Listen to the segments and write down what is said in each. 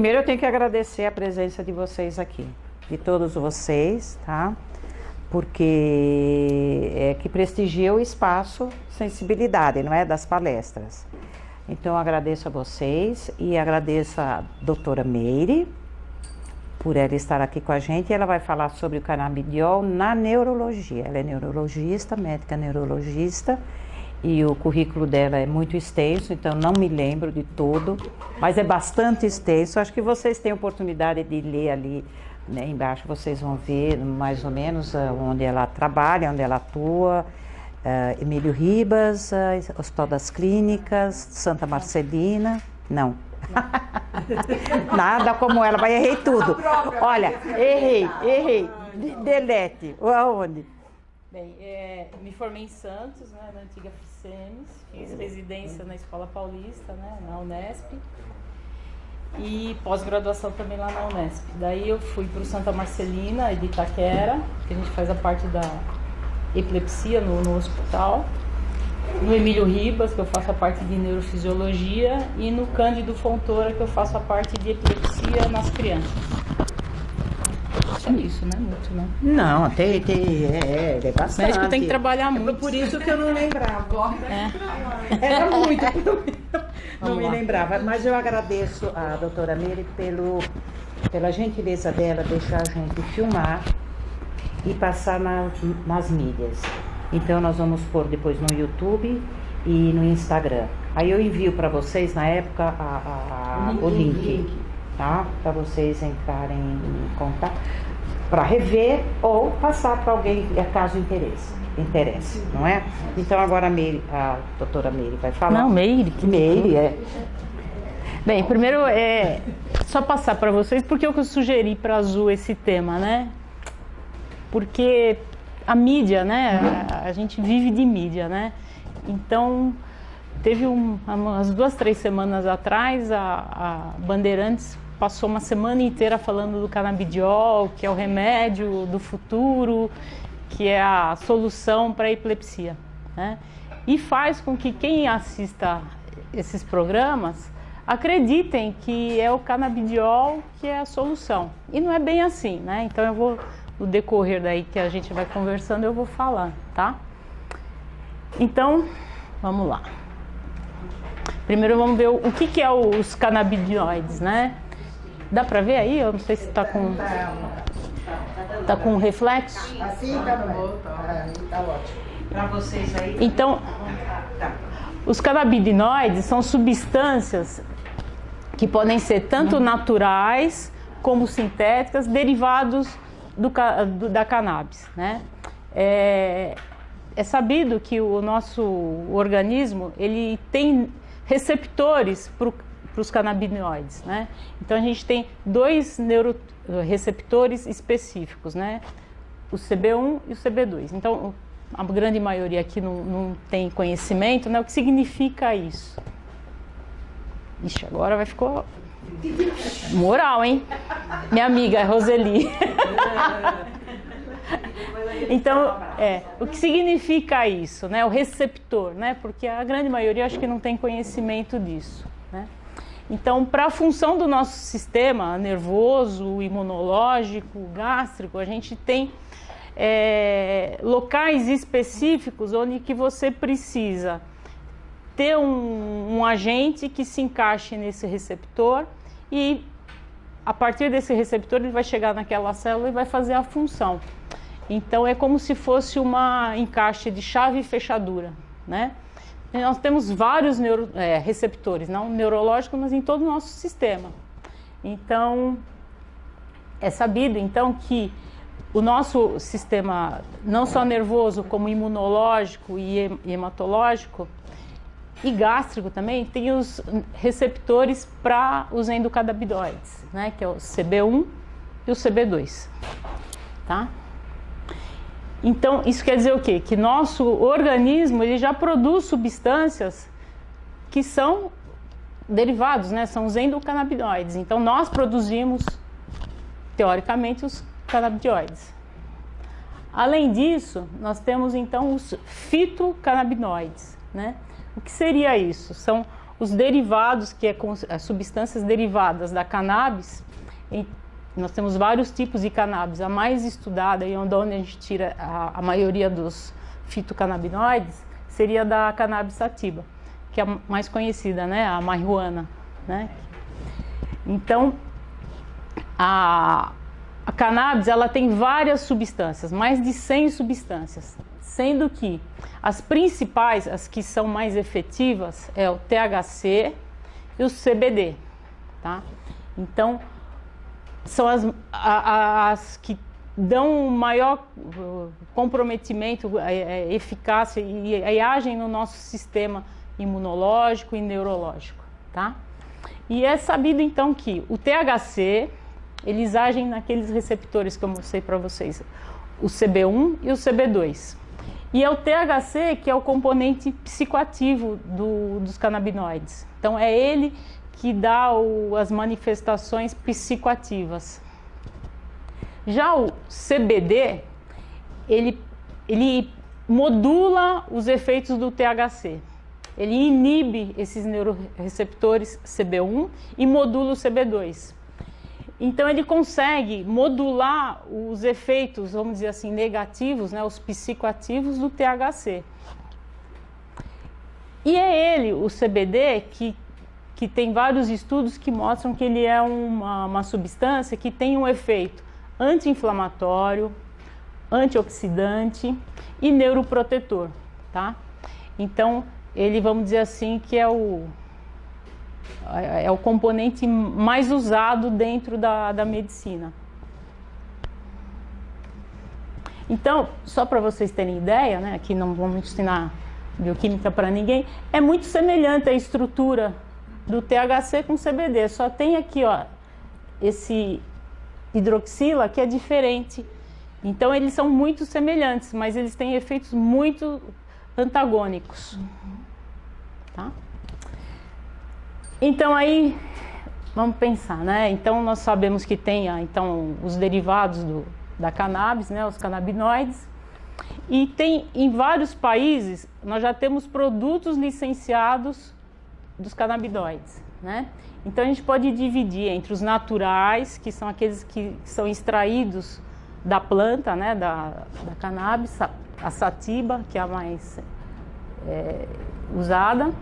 primeiro eu tenho que agradecer a presença de vocês aqui, de todos vocês, tá? Porque é que prestigia o espaço Sensibilidade, não é? Das palestras. Então eu agradeço a vocês e agradeço a doutora Meire por ela estar aqui com a gente. Ela vai falar sobre o canabidiol na neurologia. Ela é neurologista, médica neurologista, e o currículo dela é muito extenso, então não me lembro de todo, mas é bastante extenso. Acho que vocês têm oportunidade de ler ali, né, embaixo, vocês vão ver mais ou menos onde ela trabalha, onde ela atua. Emílio Ribas, Hospital das Clínicas, Santa Marcelina, não. Nada como ela, mas errei tudo. Olha, errei. Delete, aonde? Bem, me formei em Santos, né, na antiga FICEMES, fiz residência na Escola Paulista, né, na Unesp, e pós-graduação também lá na Unesp. Daí eu fui para o Santa Marcelina, de Itaquera, que a gente faz a parte da epilepsia no hospital, no Emílio Ribas, que eu faço a parte de neurofisiologia, e no Cândido Fontoura, que eu faço a parte de epilepsia nas crianças. É isso, né? Muito, né? Não, tem bastante. Médico tem que trabalhar muito. É por isso que eu não lembrava. Era muito, não me lembrava. Mas eu agradeço a doutora Meire pela gentileza dela deixar a gente filmar e passar nas mídias. Então nós vamos pôr depois no YouTube e no Instagram. Aí eu envio para vocês na época o link, tá? Para vocês entrarem em contato, para rever ou passar para alguém, caso interesse, não é? Então agora a doutora Meire vai falar. Não, Meire. Meire, Bem, primeiro só passar para vocês porque eu sugeri para a Azul esse tema, né? Porque a mídia, né? A gente vive de mídia, né? Então, teve umas 2, 3 semanas atrás, a Bandeirantes passou uma semana inteira falando do canabidiol, que é o remédio do futuro, que é a solução para a epilepsia, né? E faz com que quem assista esses programas acreditem que é o canabidiol que é a solução. E não é bem assim, né? Então no decorrer daí que a gente vai conversando, eu vou falar, tá? Então, vamos lá. Primeiro vamos ver o que é os canabinoides, né? Dá pra ver aí? Eu não sei se tá com reflexo. Assim tá bom. Tá ótimo. Para vocês aí. Então, os canabinoides são substâncias que podem ser tanto naturais como sintéticas, derivados da cannabis, né? É sabido que o nosso organismo ele tem receptores para os canabinoides, né? Então a gente tem 2 neuroreceptores específicos, né? O CB1 e o CB2. Então a grande maioria aqui não tem conhecimento, né? O que significa isso? Ixi, agora vai ficar moral, hein? Minha amiga Roseli. Então, o que significa isso, né? O receptor, né? Porque a grande maioria acho que não tem conhecimento disso, né? Então, para a função do nosso sistema nervoso, imunológico, gástrico, a gente tem locais específicos onde que você precisa ter um agente que se encaixe nesse receptor e a partir desse receptor ele vai chegar naquela célula e vai fazer a função. Então é como se fosse uma encaixe de chave e fechadura, né? E nós temos vários receptores, não neurológicos, mas em todo o nosso sistema. Então é sabido então que o nosso sistema, não só nervoso, como imunológico e hematológico, e gástrico também, tem os receptores para os endocannabinoides, né? Que é o CB1 e o CB2, tá? Então, isso quer dizer o quê? Que nosso organismo ele já produz substâncias que são derivados, né? São os endocannabinoides. Então, nós produzimos, teoricamente, os canabinoides. Além disso, nós temos, então, os fitocannabinoides, né? O que seria isso? São os derivados, que as substâncias derivadas da cannabis. Nós temos vários tipos de cannabis. A mais estudada e onde a gente tira a maioria dos fitocannabinoides seria da cannabis sativa, que é a mais conhecida, né? A marihuana, né? Então, a cannabis, ela tem várias substâncias, mais de 100 substâncias, sendo que as principais, as que são mais efetivas, é o THC e o CBD, tá? Então, são as que dão maior comprometimento, eficácia e agem no nosso sistema imunológico e neurológico, tá? E é sabido então que o THC, eles agem naqueles receptores que eu mostrei para vocês, o CB1 e o CB2. E é o THC que é o componente psicoativo dos canabinoides. Então é ele que dá as manifestações psicoativas. Já o CBD, ele modula os efeitos do THC. Ele inibe esses neuroreceptores CB1 e modula o CB2. Então ele consegue modular os efeitos, vamos dizer assim, negativos, né, os psicoativos do THC. E é ele, o CBD, que tem vários estudos que mostram que ele é uma substância que tem um efeito anti-inflamatório, antioxidante e neuroprotetor, tá? Então, ele, vamos dizer assim, que é o componente mais usado dentro da medicina. Então, só para vocês terem ideia, né, aqui não vamos ensinar bioquímica para ninguém, é muito semelhante a estrutura do THC com CBD, só tem aqui, ó, esse hidroxila que é diferente. Então eles são muito semelhantes, mas eles têm efeitos muito antagônicos. Tá? Então aí vamos pensar, né? Então nós sabemos que tem então os derivados da cannabis, né? Os canabinoides. E tem em vários países nós já temos produtos licenciados dos canabinoides, né? Então a gente pode dividir entre os naturais, que são aqueles que são extraídos da planta, né, da cannabis, a sativa, que é a mais usada,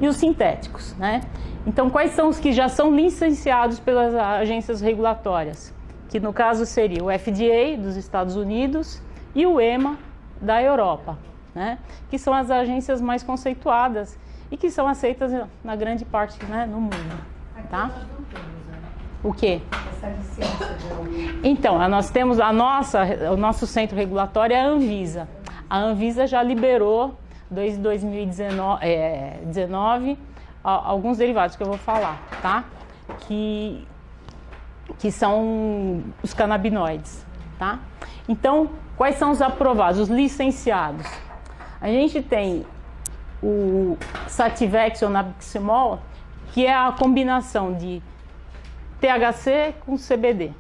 e os sintéticos, né? Então quais são os que já são licenciados pelas agências regulatórias? Que no caso seria o FDA dos Estados Unidos e o EMA da Europa, né? Que são as agências mais conceituadas e que são aceitas na grande parte, né, no mundo, tá? O quê? Essa licença de... Então, nós temos o nosso centro regulatório é a Anvisa. A Anvisa já liberou desde 2019 alguns derivados que eu vou falar, tá? Que são os canabinoides, tá? Então, quais são os aprovados, os licenciados? A gente tem o Sativex ou Nabiximol, que é a combinação de THC com CBD,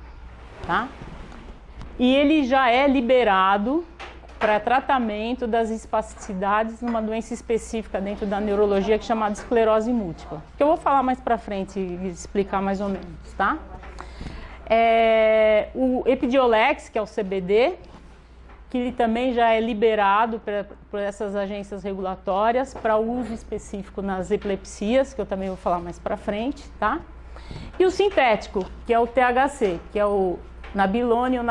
tá? E ele já é liberado para tratamento das espasticidades numa doença específica dentro da neurologia que é chamada esclerose múltipla, que eu vou falar mais para frente e explicar mais ou menos, tá? O Epidiolex, que é o CBD, que ele também já é liberado por essas agências regulatórias para uso específico nas epilepsias, que eu também vou falar mais para frente, tá? E o sintético, que é o THC, que é o Nabilone ou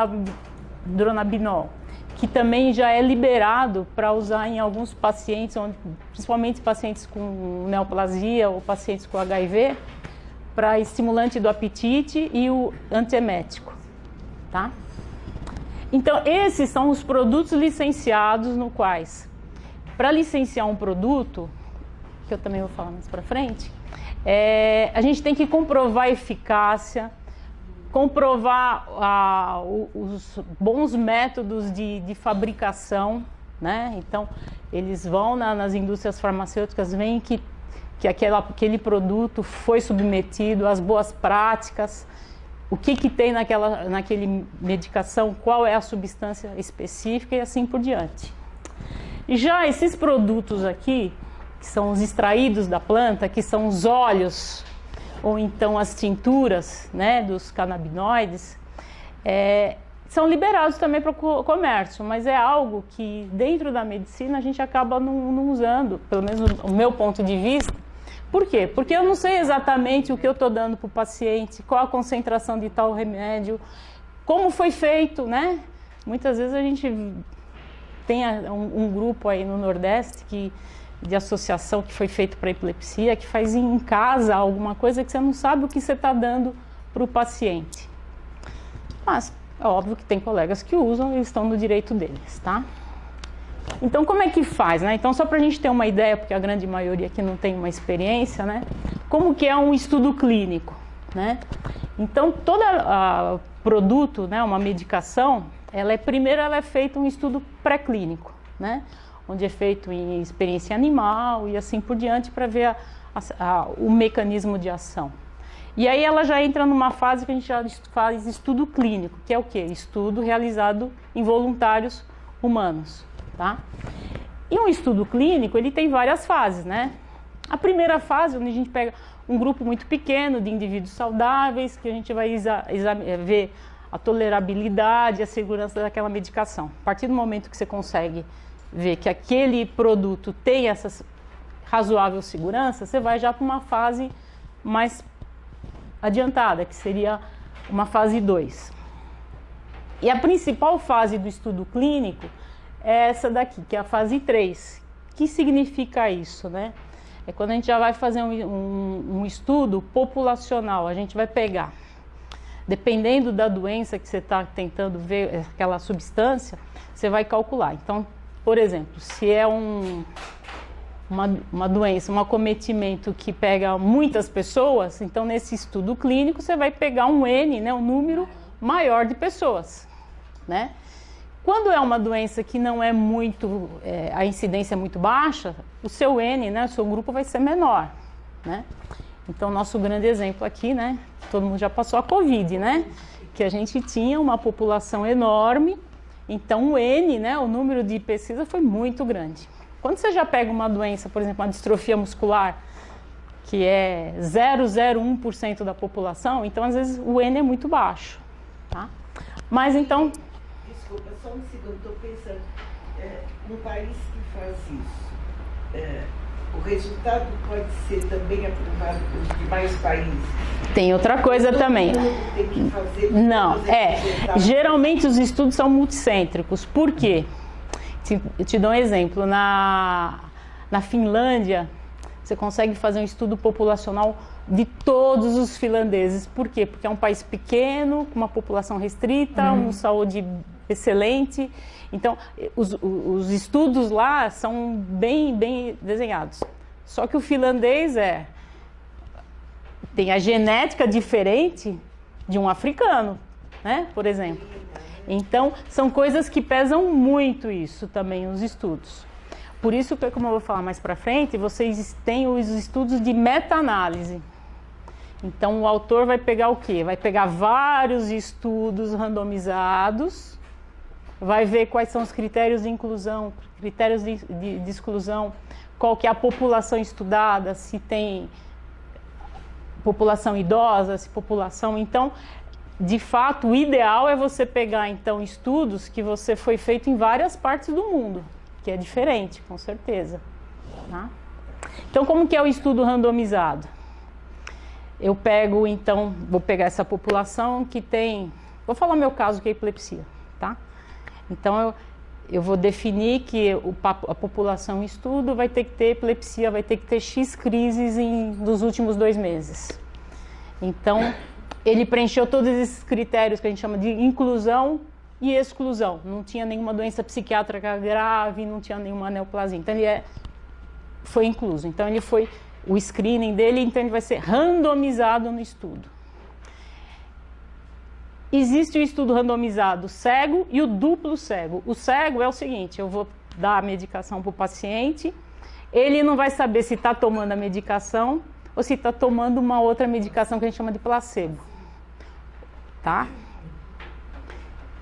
Dronabinol, que também já é liberado para usar em alguns pacientes, principalmente pacientes com neoplasia ou pacientes com HIV, para estimulante do apetite e o antiemético, tá? Então, esses são os produtos licenciados no quais, para licenciar um produto, que eu também vou falar mais para frente, a gente tem que comprovar a eficácia, comprovar os bons métodos de fabricação, né? Então, eles vão nas indústrias farmacêuticas, veem que aquele produto foi submetido às boas práticas, o que tem naquele medicação, qual é a substância específica e assim por diante. E já esses produtos aqui, que são os extraídos da planta, que são os óleos, ou então as tinturas, né, dos canabinoides, são liberados também para o comércio, mas é algo que dentro da medicina a gente acaba não usando, pelo menos o meu ponto de vista. Por quê? Porque eu não sei exatamente o que eu estou dando para o paciente, qual a concentração de tal remédio, como foi feito, né? Muitas vezes a gente tem um grupo aí no Nordeste de associação que foi feito para epilepsia, que faz em casa alguma coisa que você não sabe o que você está dando para o paciente. Mas é óbvio que tem colegas que usam e estão no direito deles, tá? Então, como é que faz, né? Então, só para a gente ter uma ideia, porque a grande maioria aqui não tem uma experiência, né? Como que é um estudo clínico, né? Então, todo produto, né, uma medicação, primeiro ela é feita um estudo pré-clínico, né? Onde é feito em experiência animal e assim por diante, para ver o mecanismo de ação. E aí ela já entra numa fase que a gente já faz estudo clínico, que é o quê? Estudo realizado em voluntários humanos. Tá? E um estudo clínico, ele tem várias fases, né? A primeira fase, onde a gente pega um grupo muito pequeno de indivíduos saudáveis, que a gente vai ver a tolerabilidade, a segurança daquela medicação. A partir do momento que você consegue ver que aquele produto tem essa razoável segurança, você vai já para uma fase mais adiantada, que seria uma fase 2. E a principal fase do estudo clínico é essa daqui, que é a fase 3. O que significa isso, né? É quando a gente já vai fazer um estudo populacional. A gente vai pegar, dependendo da doença que você está tentando ver, aquela substância, você vai calcular. Então, por exemplo, se é uma doença, um acometimento que pega muitas pessoas, então nesse estudo clínico você vai pegar um N, né, um número maior de pessoas, né? Quando é uma doença que não é muito, a incidência é muito baixa, o seu N, né, o seu grupo vai ser menor, né? Então, nosso grande exemplo aqui, né, todo mundo já passou a Covid, né? Que a gente tinha uma população enorme, então o N, né, o número de pesquisa foi muito grande. Quando você já pega uma doença, por exemplo, uma distrofia muscular, que é 0,01% da população, então às vezes o N é muito baixo, tá? Mas então... Desculpa, só um segundo, estou pensando, no país que faz isso, o resultado pode ser também aprovado pelos demais países? Tem outra coisa também. Tem que fazer não, geralmente os estudos são multicêntricos. Por quê? Eu te dou um exemplo. Na Finlândia, você consegue fazer um estudo populacional de todos os finlandeses. Por quê? Porque é um país pequeno, com uma população restrita, uma saúde excelente. Então, os estudos lá são bem desenhados. Só que o finlandês tem a genética diferente de um africano, né? Por exemplo. Então, são coisas que pesam muito isso também, os estudos. Por isso que, como eu vou falar mais para frente, vocês têm os estudos de meta-análise. Então, o autor vai pegar o quê? Vai pegar vários estudos randomizados, vai ver quais são os critérios de inclusão, critérios de exclusão, qual que é a população estudada, se tem população idosa, se população... Então, de fato, o ideal é você pegar, então, estudos que você foi feito em várias partes do mundo, que é diferente, com certeza. Tá? Então, como que é o estudo randomizado? Eu pego, então, vou pegar essa população que tem... Vou falar meu caso, que é epilepsia, tá? Então, eu vou definir que a população em estudo vai ter que ter epilepsia, vai ter que ter X crises dos últimos 2 meses. Então, ele preencheu todos esses critérios que a gente chama de inclusão e exclusão. Não tinha nenhuma doença psiquiátrica grave, não tinha nenhuma neoplasia. Então, ele foi incluso. Então, ele foi o screening dele, então ele vai ser randomizado no estudo. Existe o estudo randomizado cego e o duplo cego. O cego é o seguinte, eu vou dar a medicação para o paciente, ele não vai saber se está tomando a medicação ou se está tomando uma outra medicação que a gente chama de placebo. Tá?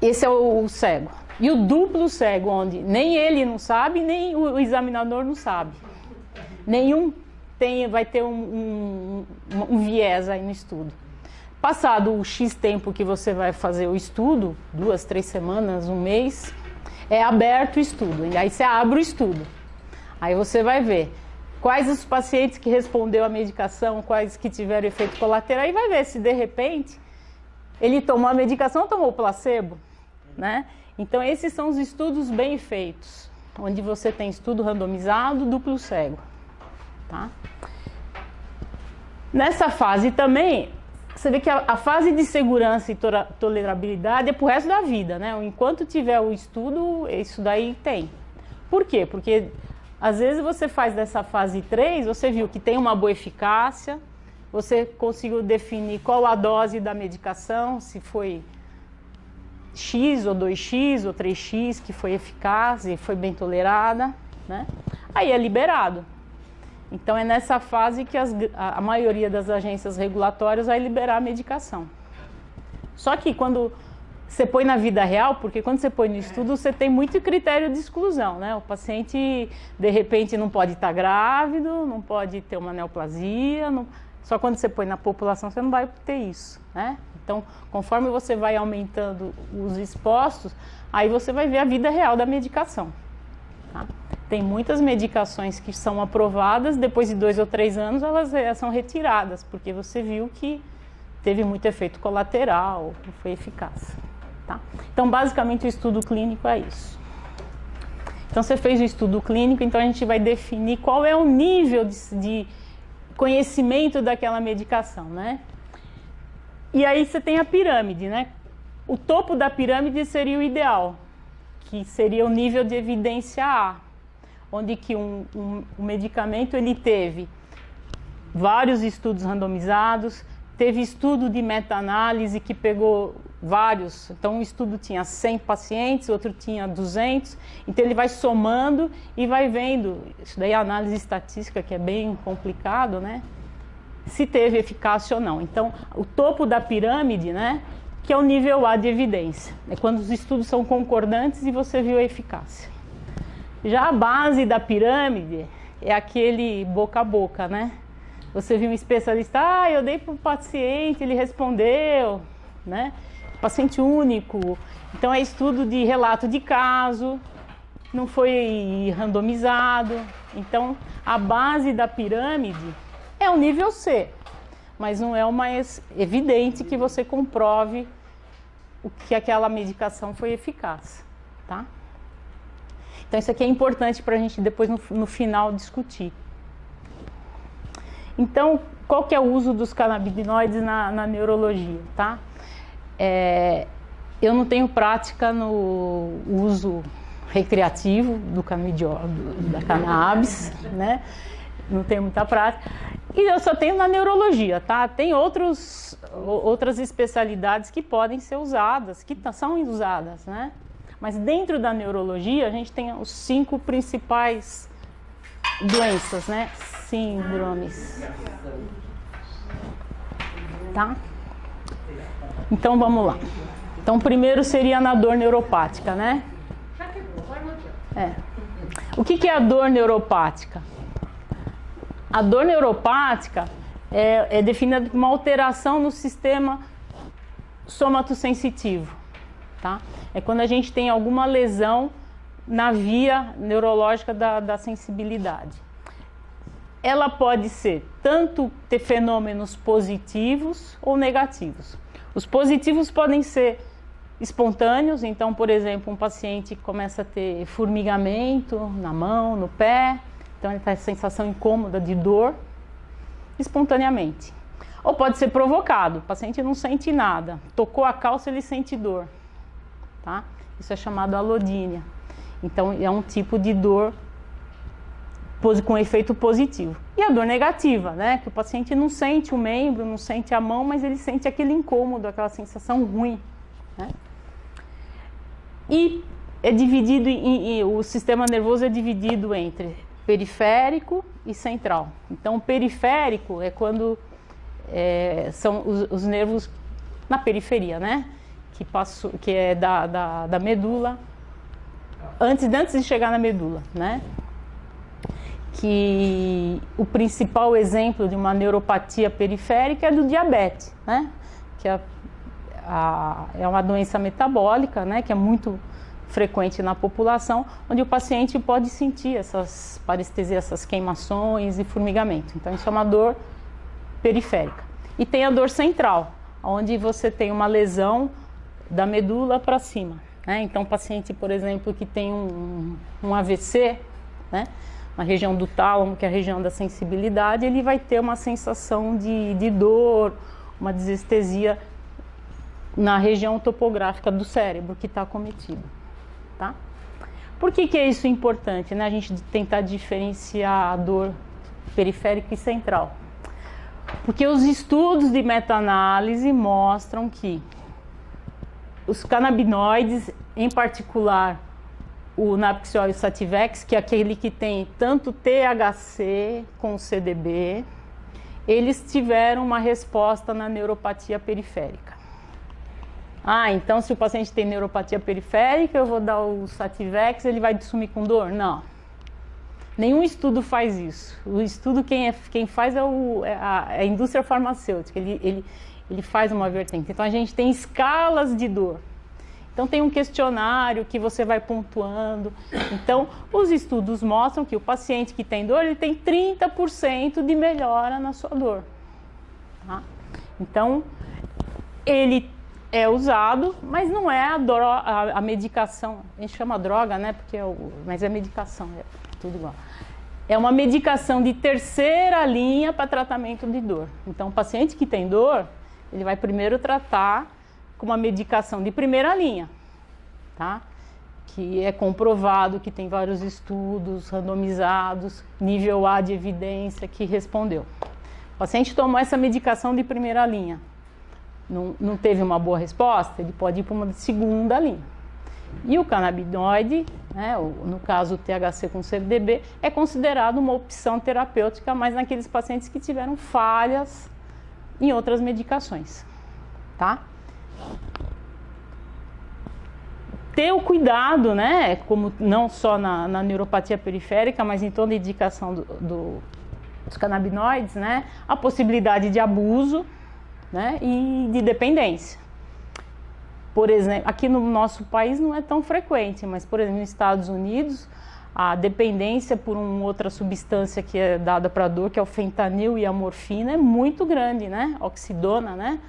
Esse é o cego. E o duplo cego, onde nem ele não sabe, nem o examinador não sabe. Nenhum vai ter um viés aí no estudo. Passado o X tempo que você vai fazer o estudo, 2, 3 semanas, um mês, é aberto o estudo. E aí você abre o estudo. Aí você vai ver quais os pacientes que respondeu à medicação, quais que tiveram efeito colateral, e vai ver se de repente ele tomou a medicação ou tomou o placebo, né? Então esses são os estudos bem feitos, onde você tem estudo randomizado, duplo cego, tá? Nessa fase também, você vê que a fase de segurança e tolerabilidade é pro resto da vida, né? Enquanto tiver o estudo, isso daí tem. Por quê? Porque às vezes você faz dessa fase 3, você viu que tem uma boa eficácia, você conseguiu definir qual a dose da medicação, se foi X ou 2X ou 3X que foi eficaz e foi bem tolerada, né? Aí é liberado. Então é nessa fase que a maioria das agências regulatórias vai liberar a medicação. Só que quando você põe na vida real, porque quando você põe no estudo, você tem muito critério de exclusão, né? O paciente, de repente, não pode estar grávido, não pode ter uma neoplasia, só quando você põe na população, você não vai ter isso, né? Então, conforme você vai aumentando os expostos, aí você vai ver a vida real da medicação, tá? Tem muitas medicações que são aprovadas, depois de 2 ou 3 anos, elas são retiradas, porque você viu que teve muito efeito colateral, não foi eficaz. Tá? Então, basicamente, o estudo clínico é isso. Então, você fez o estudo clínico, então a gente vai definir qual é o nível de conhecimento daquela medicação, né? E aí você tem a pirâmide, né? O topo da pirâmide seria o ideal, que seria o nível de evidência A, onde que um medicamento ele teve vários estudos randomizados, teve estudo de meta-análise que pegou vários, então um estudo tinha 100 pacientes, outro tinha 200, então ele vai somando e vai vendo, isso daí é análise estatística que é bem complicado, né? Se teve eficácia ou não. Então, o topo da pirâmide, né, que é o nível A de evidência, é quando os estudos são concordantes e você viu a eficácia. Já a base da pirâmide é aquele boca a boca, né? Você viu um especialista, eu dei para o paciente, ele respondeu, né? Paciente único. Então é estudo de relato de caso, não foi randomizado. Então a base da pirâmide é o nível C, mas não é o mais evidente que você comprove que aquela medicação foi eficaz, tá? Então isso aqui é importante para a gente depois no final discutir. Então, qual que é o uso dos canabinoides na neurologia, tá? Eu não tenho prática no uso recreativo da cannabis, né? Não tenho muita prática. E eu só tenho na neurologia, tá? Tem outras especialidades que podem ser usadas, que são usadas, né? Mas dentro da neurologia, a gente tem os 5 principais doenças, né? Síndromes. Tá? Então, vamos lá. Então, primeiro seria na dor neuropática, né? O que é a dor neuropática? A dor neuropática é definida como uma alteração no sistema somatosensitivo, tá? É quando a gente tem alguma lesão na via neurológica da sensibilidade. Ela pode ser tanto ter fenômenos positivos ou negativos. Os positivos podem ser espontâneos, então, por exemplo, um paciente começa a ter formigamento na mão, no pé, então ele tem sensação incômoda de dor espontaneamente. Ou pode ser provocado, o paciente não sente nada, tocou a calça, ele sente dor, tá? Isso é chamado alodínia. Então é um tipo de dor com efeito positivo. E a dor negativa, né? Que o paciente não sente o membro, não sente a mão, mas ele sente aquele incômodo, aquela sensação ruim, né? E é dividido o sistema nervoso é dividido entre periférico e central. Então, o periférico é quando são os nervos na periferia, né? Que é da medula, antes de chegar na medula, né? que o principal exemplo de uma neuropatia periférica é do diabetes, né? Que é uma doença metabólica, né? Que é muito frequente na população, onde o paciente pode sentir essas parestesias, essas queimações e formigamento. Então, isso é uma dor periférica. E tem a dor central, onde você tem uma lesão da medula para cima, né? Então, o paciente, por exemplo, que tem um AVC, né? Na região do tálamo, que é a região da sensibilidade, ele vai ter uma sensação de dor, uma desestesia na região topográfica do cérebro que está acometido, tá? Por que é isso importante, né? A gente tentar diferenciar a dor periférica e central. Porque os estudos de meta-análise mostram que os canabinoides, em particular o Naproxen e o Sativex, que é aquele que tem tanto THC com CDB, eles tiveram uma resposta na neuropatia periférica. Ah, então se o paciente tem neuropatia periférica, eu vou dar o Sativex, ele vai sumir com dor? Não. Nenhum estudo faz isso. O estudo quem faz é a indústria farmacêutica, ele faz uma vertente. Então a gente tem escalas de dor. Então tem um questionário que você vai pontuando. Então os estudos mostram que o paciente que tem dor, ele tem 30% de melhora na sua dor. Tá? Então ele é usado, mas não é a medicação. A gente chama droga, né? Mas é medicação, é tudo igual. É uma medicação de terceira linha para tratamento de dor. Então o paciente que tem dor, ele vai primeiro tratar com uma medicação de primeira linha, tá? Que é comprovado, que tem vários estudos randomizados, nível A de evidência que respondeu. O paciente tomou essa medicação de primeira linha, não teve uma boa resposta, ele pode ir para uma de segunda linha. E o canabinoide, né, no caso o THC com CDB, é considerado uma opção terapêutica, mas naqueles pacientes que tiveram falhas em outras medicações, tá? Ter o cuidado, né, como não só na neuropatia periférica, mas em toda a indicação dos canabinoides, né, a possibilidade de abuso, né, e de dependência. Por exemplo, aqui no nosso país não é tão frequente, mas, por exemplo, nos Estados Unidos, a dependência por uma outra substância que é dada para dor, que é o fentanil e a morfina, é muito grande, né, oxidona, né,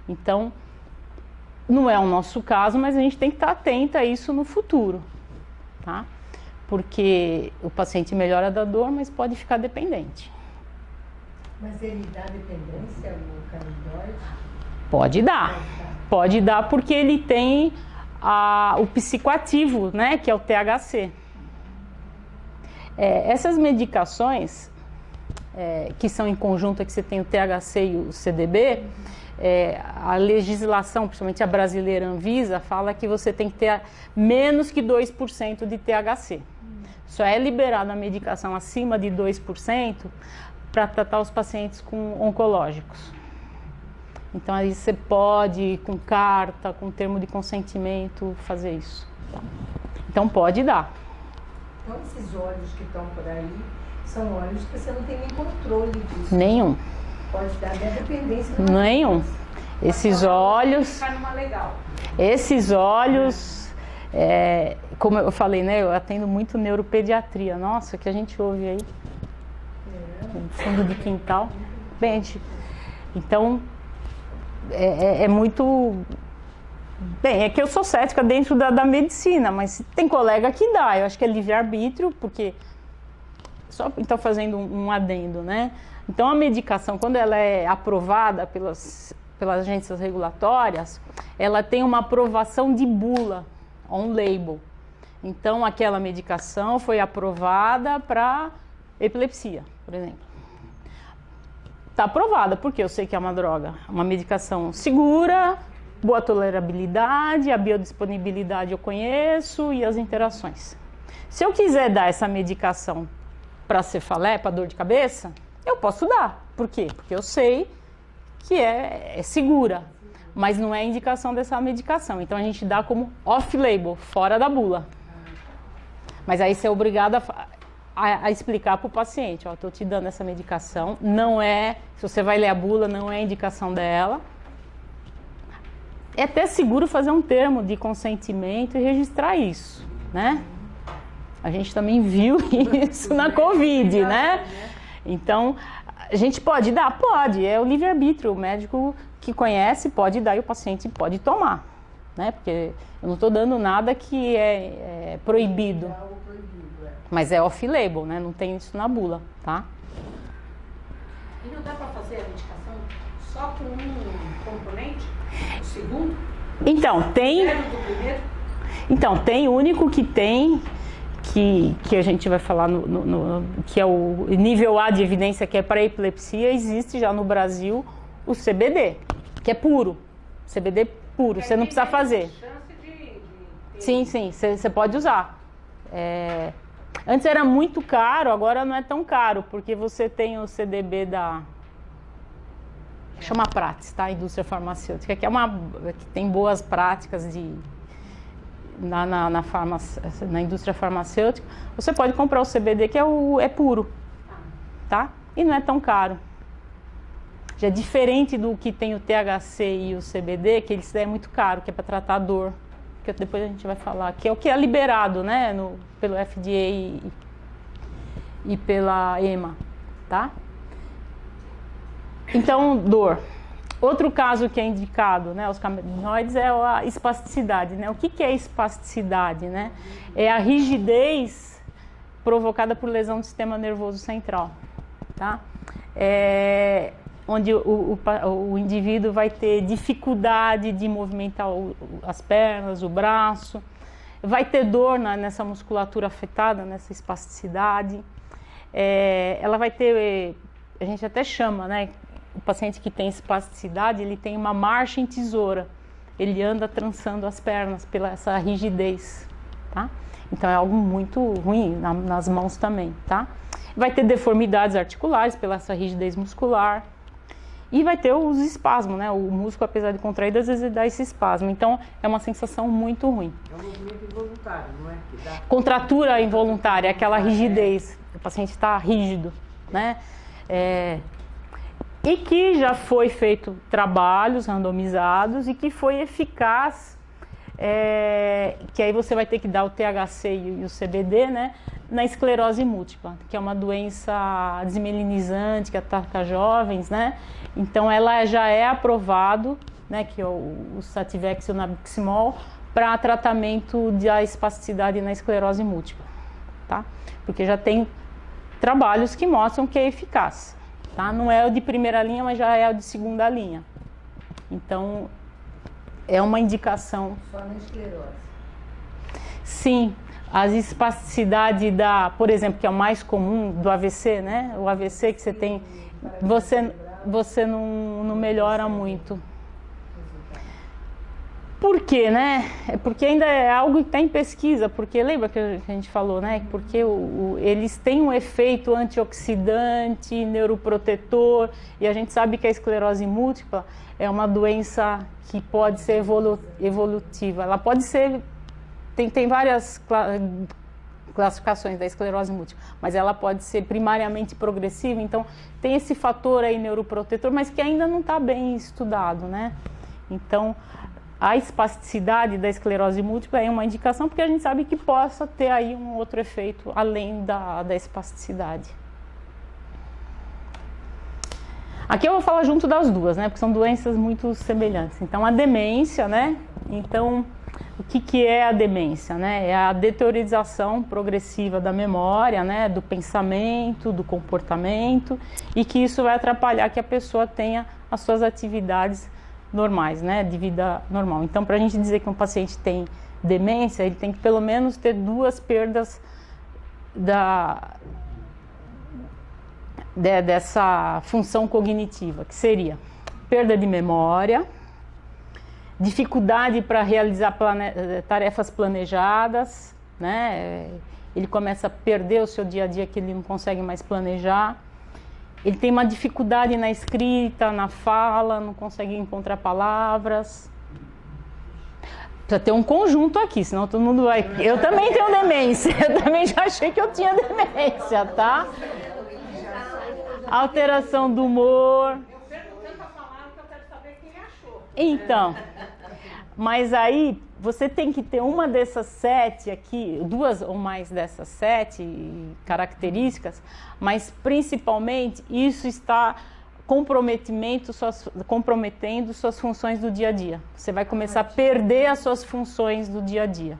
então não é o nosso caso, mas a gente tem que estar atento a isso no futuro, tá? Porque o paciente melhora da dor, mas pode ficar dependente. Mas ele dá dependência no canabinoide? Pode dar porque ele tem o psicoativo, né, que é o THC. Essas medicações, que são em conjunto, que você tem o THC e o CDB, a legislação, principalmente a brasileira Anvisa, fala que você tem que ter menos que 2% de THC. Só é liberada a medicação acima de 2% para tratar os pacientes oncológicos. Então aí você pode, com carta, com termo de consentimento, fazer isso. Então pode dar. Então esses óleos que estão por aí são óleos que você não tem nem controle disso. Nenhum. Pode dar dependência. Nenhum. Esses óleos, como eu falei, né, eu atendo muito neuropediatria. Nossa, que a gente ouve aí no fundo de quintal. Bem, então é muito... Bem, é que eu sou cética dentro da medicina, mas tem colega que dá. Eu acho que é livre-arbítrio, porque... Só então fazendo um adendo, né? Então a medicação, quando ela é aprovada pelas agências regulatórias, ela tem uma aprovação de bula, on label. Então aquela medicação foi aprovada para epilepsia, por exemplo. Está aprovada, porque eu sei que é uma droga, uma medicação segura, boa tolerabilidade, a biodisponibilidade eu conheço e as interações. Se eu quiser dar essa medicação para cefaleia, para dor de cabeça, eu posso dar. Por quê? Porque eu sei que é segura, mas não é indicação dessa medicação. Então a gente dá como off-label, fora da bula. Mas aí você é obrigado a explicar para o paciente, ó, estou te dando essa medicação, não é, se você vai ler a bula, não é indicação dela. É até seguro fazer um termo de consentimento e registrar isso, né? A gente também viu isso na Covid, né? Então, a gente pode dar? Pode, é o livre-arbítrio, o médico que conhece pode dar e o paciente pode tomar, né? Porque eu não estou dando nada que é proibido, mas é off-label, né? Não tem isso na bula, tá? E não dá para fazer a medicação só com um componente? O segundo? Então, tem... Do primeiro? Então, tem o único que tem... Que a gente vai falar que é o nível A de evidência, que é para epilepsia, existe já no Brasil o CBD, que é puro, CBD puro, você não precisa fazer. Sim, você pode usar. Antes era muito caro, agora não é tão caro, porque você tem o CDB chama Praxis, tá? Indústria farmacêutica, que que tem boas práticas na indústria farmacêutica. Você pode comprar o CBD, que é puro, tá? E não é tão caro. Já é diferente do que tem o THC e o CBD, que eles é muito caro, que é para tratar dor, que depois a gente vai falar, que é o que é liberado, né, pelo FDA e pela EMA, tá? Então, dor. Outro caso que é indicado, né, os canabinoides, é a espasticidade, né? O que é espasticidade, né? É a rigidez provocada por lesão do sistema nervoso central, tá? Onde o indivíduo vai ter dificuldade de movimentar as pernas, o braço, vai ter dor nessa musculatura afetada, nessa espasticidade. Ela vai ter, a gente até chama, né? O paciente que tem espasticidade, ele tem uma marcha em tesoura. Ele anda trançando as pernas pela essa rigidez, tá? Então é algo muito ruim nas mãos também, tá? Vai ter deformidades articulares pela essa rigidez muscular. E vai ter os espasmos, né? O músculo, apesar de contraído, às vezes ele dá esse espasmo. Então é uma sensação muito ruim. É um movimento involuntário, não é? Que dá... Contratura involuntária, aquela rigidez. O paciente está rígido, né? E que já foi feito trabalhos randomizados e que foi eficaz, que aí você vai ter que dar o THC e o CBD, né, na esclerose múltipla, que é uma doença desmielinizante que ataca jovens, né? Então ela já é aprovado, né, que é o Sativex e o Nabiximol, para tratamento da espasticidade na esclerose múltipla, tá? Porque já tem trabalhos que mostram que é eficaz. Tá? Não é o de primeira linha, mas já é o de segunda linha. Então, é uma indicação. Só na esclerose? Sim. As espasticidades por exemplo, que é o mais comum do AVC, né? O AVC que você tem, você não melhora muito. Por quê, né? É porque ainda é algo que está em pesquisa, porque lembra que a gente falou, né? Porque eles têm um efeito antioxidante, neuroprotetor, e a gente sabe que a esclerose múltipla é uma doença que pode ser evolutiva. Ela pode ser... Tem várias classificações da esclerose múltipla, mas ela pode ser primariamente progressiva, então tem esse fator aí neuroprotetor, mas que ainda não está bem estudado, né? Então... A espasticidade da esclerose múltipla é uma indicação porque a gente sabe que possa ter aí um outro efeito além da espasticidade. Aqui eu vou falar junto das duas, né? Porque são doenças muito semelhantes. Então a demência, né? Então o que é a demência, né? É a deteriorização progressiva da memória, né? Do pensamento, do comportamento, e que isso vai atrapalhar que a pessoa tenha as suas atividades normais, né, de vida normal. Então, para a gente dizer que um paciente tem demência, ele tem que pelo menos ter 2 perdas dessa função cognitiva, que seria perda de memória, dificuldade para realizar tarefas planejadas, né, ele começa a perder o seu dia a dia que ele não consegue mais planejar. Ele tem uma dificuldade na escrita, na fala, não consegue encontrar palavras. Precisa ter um conjunto aqui, senão todo mundo vai... Eu também tenho demência, eu também já achei que eu tinha demência, tá? Alteração do humor. Eu perguntando pra falar, que eu quero saber quem achou. Então, mas aí você tem que ter uma dessas 7 aqui, 2 ou mais dessas 7 características, mas principalmente isso está comprometendo suas funções do dia a dia. Você vai começar a perder as suas funções do dia a dia.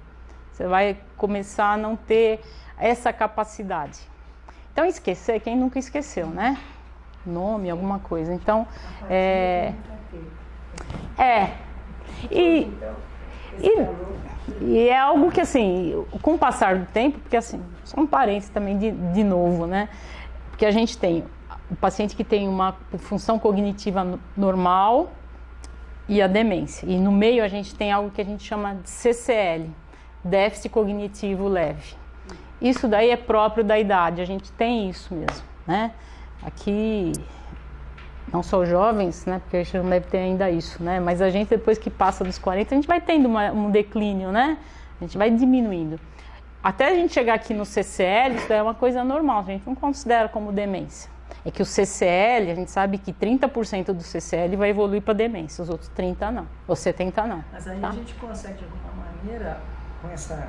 Você vai começar a não ter essa capacidade. Então, esquecer, quem nunca esqueceu, né? Nome, alguma coisa. Então, E é algo que, assim, com o passar do tempo, porque, assim, só um parênteses também de novo, né? Porque a gente tem o paciente que tem uma função cognitiva normal e a demência. E no meio a gente tem algo que a gente chama de CCL, déficit cognitivo leve. Isso daí é próprio da idade, a gente tem isso mesmo, né? Aqui, não só os jovens, né? Porque a gente não deve ter ainda isso, né? Mas a gente, depois que passa dos 40, a gente vai tendo um declínio, né? A gente vai diminuindo. Até a gente chegar aqui no CCL, isso daí é uma coisa normal, a gente não considera como demência. É que o CCL, a gente sabe que 30% do CCL vai evoluir para demência, os outros 30% não, ou 70% não. Mas aí tá? a gente consegue, de alguma maneira, com essa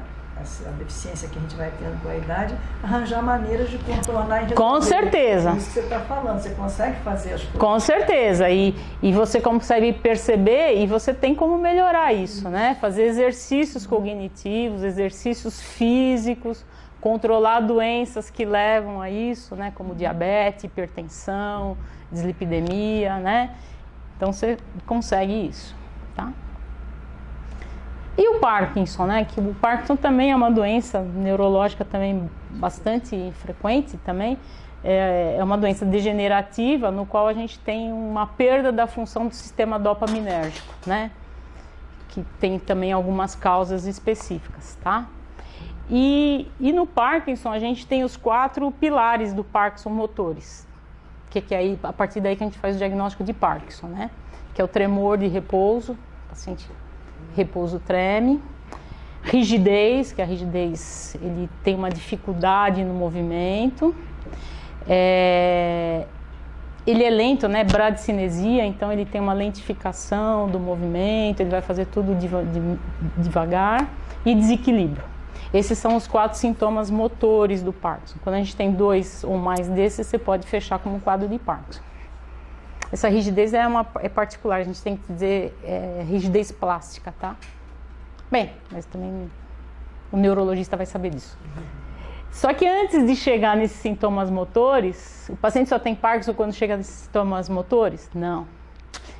deficiência que a gente vai tendo com a idade, arranjar maneiras de contornar e resolver. Com certeza. É isso que você está falando, você consegue fazer as coisas. Com certeza, e você consegue perceber e você tem como melhorar isso, né? Fazer exercícios cognitivos, exercícios físicos, controlar doenças que levam a isso, né? Como diabetes, hipertensão, dislipidemia, né? Então você consegue isso, tá? E o Parkinson, né? Que o Parkinson também é uma doença neurológica também bastante frequente também. É uma doença degenerativa no qual a gente tem uma perda da função do sistema dopaminérgico, né? Que tem também algumas causas específicas, tá? E no Parkinson a gente tem os 4 pilares do Parkinson motores. Que é aí, a partir daí que a gente faz o diagnóstico de Parkinson, né? Que é o tremor de repouso, o paciente repouso treme, rigidez, que a rigidez ele tem uma dificuldade no movimento, ele é lento, né? Bradicinesia, então ele tem uma lentificação do movimento, ele vai fazer tudo devagar, e desequilíbrio. Esses são os 4 sintomas motores do Parkinson. Quando a gente tem 2 ou mais desses, você pode fechar como um quadro de Parkinson. Essa rigidez é particular, a gente tem que dizer rigidez plástica, tá? Bem, mas também o neurologista vai saber disso. Só que antes de chegar nesses sintomas motores, o paciente só tem Parkinson quando chega nesses sintomas motores? Não.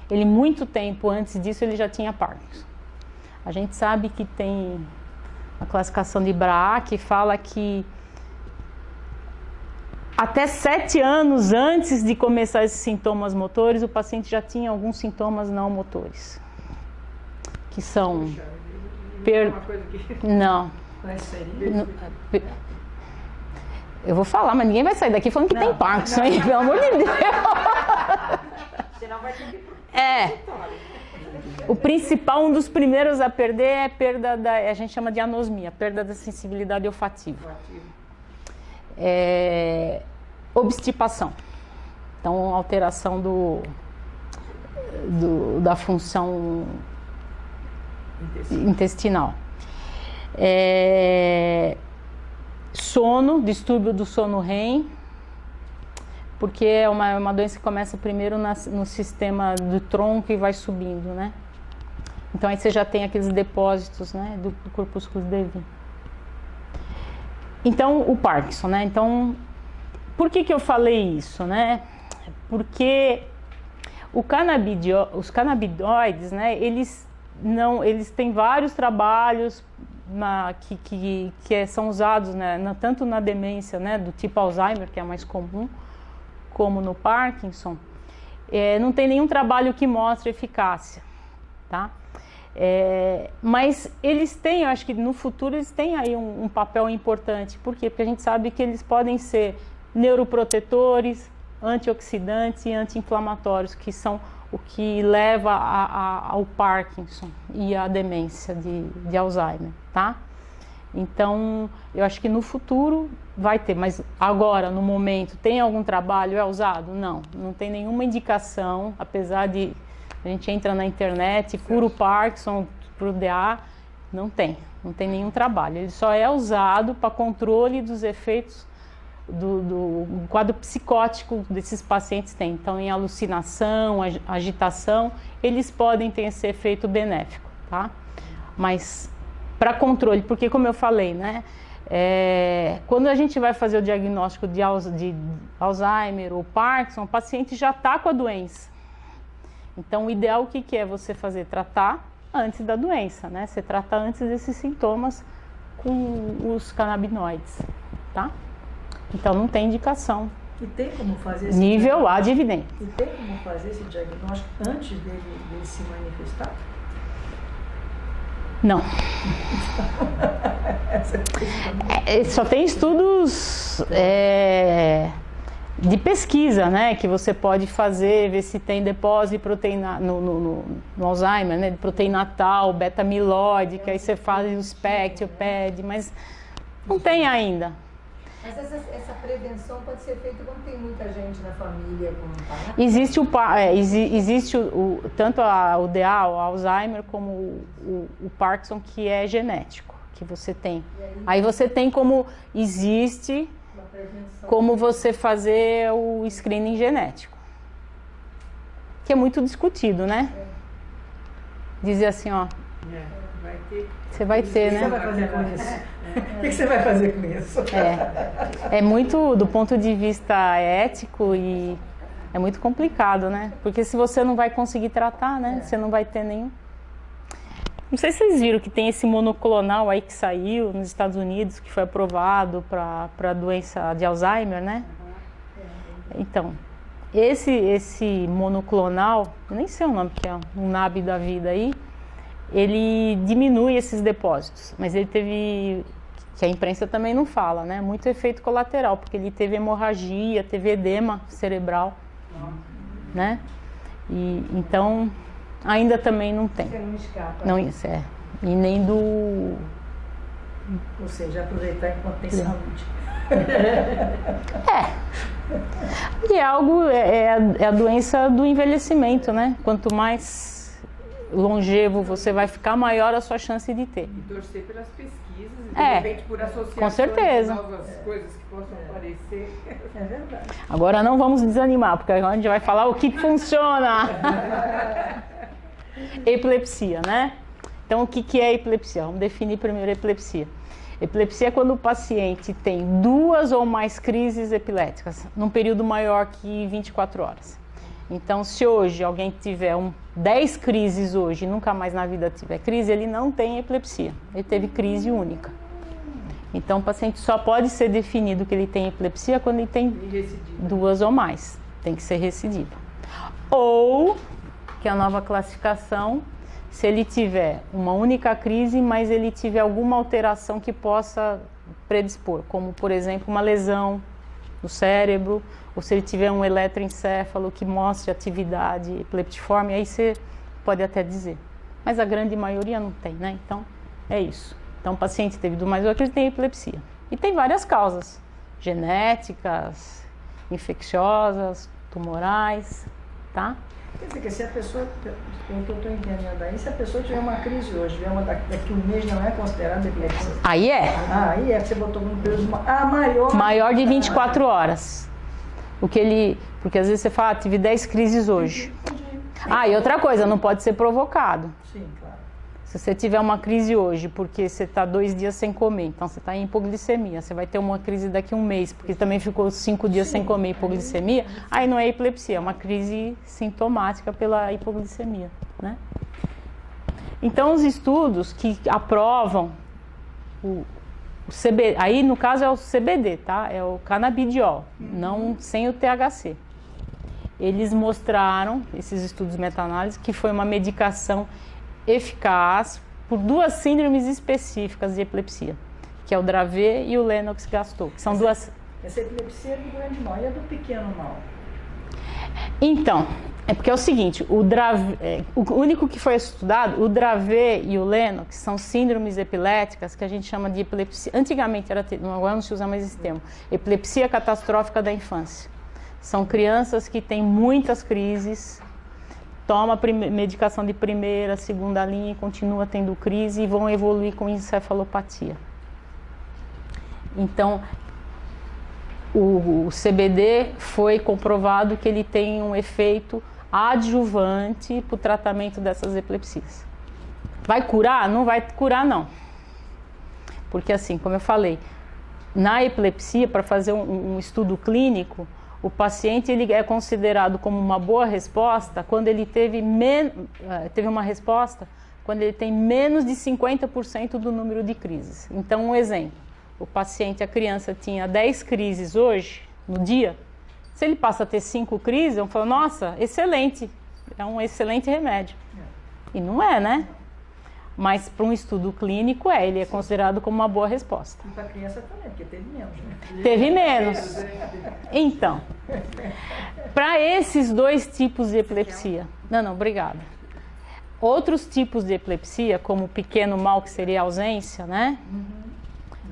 Ele, muito tempo antes disso, ele já tinha Parkinson. A gente sabe que tem a classificação de Braak que fala que até 7 anos antes de começar esses sintomas motores, o paciente já tinha alguns sintomas não motores. Que são... Não. Eu vou falar, mas ninguém vai sair daqui falando que tem Parkinson, hein? Pelo amor de Deus. Senão vai ter que... O principal, um dos primeiros a perder é perda a gente chama de anosmia, perda da sensibilidade olfativa. Obstipação. Então, alteração da função intestinal. Sono, distúrbio do sono REM, porque é uma doença que começa primeiro no sistema do tronco e vai subindo, né? Então aí você já tem aqueles depósitos, né, do corpúsculo de Levy. Então, o Parkinson, né? Então, por que eu falei isso, né? Porque os canabinoides, né, eles têm vários trabalhos que são usados, né, tanto na demência, né, do tipo Alzheimer, que é a mais comum, como no Parkinson. Não tem nenhum trabalho que mostre eficácia, tá? Mas eles têm, eu acho que no futuro eles têm aí um papel importante. Por quê? Porque a gente sabe que eles podem ser neuroprotetores, antioxidantes e anti-inflamatórios, que são o que leva ao Parkinson e à demência de Alzheimer, tá? Então, eu acho que no futuro vai ter, mas agora, no momento, tem algum trabalho usado? Não, não tem nenhuma indicação, apesar de a gente entra na internet, cura o Parkinson para o DA, não tem nenhum trabalho. Ele só é usado para controle dos efeitos do quadro psicótico desses pacientes tem. Então, em alucinação, agitação, eles podem ter esse efeito benéfico, tá? Mas para controle, porque como eu falei, né? Quando a gente vai fazer o diagnóstico de Alzheimer ou Parkinson, o paciente já está com a doença. Então, o ideal o que é você fazer? Tratar antes da doença, né? Você trata antes desses sintomas com os canabinoides, tá? Então, não tem indicação. E tem como fazer esse nível A de evidência. E tem como fazer esse diagnóstico antes dele se manifestar? Não. Só tem estudos de pesquisa, né? Que você pode fazer, ver se tem depósito de proteína no Alzheimer, né? De proteína tal, beta-amiloide, que aí você faz o SPECT, o PED, mas não tem ainda. Mas essa prevenção pode ser feita quando tem muita gente na família com existe tanto o DA, o Alzheimer, como o Parkinson, que é genético, que você tem. Aí você tem como você fazer o screening genético, que é muito discutido, né? Dizer assim, ó, você vai ter, né? O que você vai fazer com isso? O que você vai fazer com isso? É muito, do ponto de vista ético, e é muito complicado, né? Porque se você não vai conseguir tratar, né? Você não vai ter nenhum. Não sei se vocês viram que tem esse monoclonal aí que saiu nos Estados Unidos, que foi aprovado para a doença de Alzheimer, né? Então, esse monoclonal, eu nem sei o nome que é, um NAB da vida aí, ele diminui esses depósitos, mas ele teve, que a imprensa também não fala, né? Muito efeito colateral, porque ele teve hemorragia, teve edema cerebral, né? E então ainda também não tem. Você não escapa. Não, isso é. E nem do. Ou seja, aproveitar enquanto tem saúde. E é algo, é a doença do envelhecimento, né? Quanto mais longevo você vai ficar, maior a sua chance de ter. E torcer pelas pesquisas, de repente por associações, com certeza. novas coisas que possam aparecer. É verdade. Agora não vamos desanimar, porque agora a gente vai falar o que funciona. Epilepsia, né? Então, o que é epilepsia? Vamos definir primeiro a epilepsia. Epilepsia é quando o paciente tem 2 ou mais crises epiléticas num período maior que 24 horas. Então, se hoje alguém tiver 10 crises hoje e nunca mais na vida tiver crise, ele não tem epilepsia. Ele teve crise única. Então, o paciente só pode ser definido que ele tem epilepsia quando ele tem 2 ou mais. Tem que ser recidiva. Ou, que é a nova classificação, se ele tiver uma única crise, mas ele tiver alguma alteração que possa predispor, como, por exemplo, uma lesão no cérebro, ou se ele tiver um eletroencéfalo que mostre atividade epileptiforme, aí você pode até dizer. Mas a grande maioria não tem, né? Então, é isso. Então, o paciente teve 2 mais 1, ele tem epilepsia. E tem várias causas, genéticas, infecciosas, tumorais, tá? Quer dizer que se a pessoa, pelo que eu estou entendendo aí, se a pessoa tiver uma crise hoje, tiver uma daqui um mês, não é considerada epilepsia? Aí é. Aí é que você botou um período maior. Maior de 24 horas. Porque às vezes você fala, tive 10 crises hoje. E outra coisa, não pode ser provocado. Sim, claro. Se você tiver uma crise hoje porque você está 2 dias sem comer, então você está em hipoglicemia, você vai ter uma crise daqui a um mês, porque também ficou 5 dias sem comer, hipoglicemia, aí não é epilepsia, é uma crise sintomática pela hipoglicemia, né? Então, os estudos que aprovam o CBD, aí no caso é o CBD, tá? É o canabidiol, não sem o THC. Eles mostraram, esses estudos meta-análise, que foi uma medicação eficaz por 2 síndromes específicas de epilepsia, que é o Dravet e o Lennox-Gastaut, que são duas. Essa epilepsia é do grande mal e é do pequeno mal. Então, É porque é o seguinte, o único que foi estudado, o Dravet e o Leno, que são síndromes epiléticas, que a gente chama de epilepsia, antigamente era, agora não se usa mais esse termo, epilepsia catastrófica da infância. São crianças que têm muitas crises, toma medicação de primeira, segunda linha e continua tendo crise e vão evoluir com encefalopatia. Então, o CBD foi comprovado que ele tem um efeito adjuvante para o tratamento dessas epilepsias. Vai curar? Não vai curar, não. Porque assim, como eu falei, na epilepsia, para fazer um estudo clínico, o paciente ele é considerado como uma boa resposta quando ele teve uma resposta quando ele tem menos de 50% do número de crises. Então, um exemplo, o paciente, a criança tinha 10 crises hoje, no dia, se ele passa a ter 5 crises, eu falo, nossa, excelente, é um excelente remédio. E não é, né? Mas para um estudo clínico ele é considerado como uma boa resposta. E para a criança também, porque teve menos, né? Teve menos. Então, para esses dois tipos de epilepsia... Não, obrigada. Outros tipos de epilepsia, como o pequeno mal, que seria a ausência, né?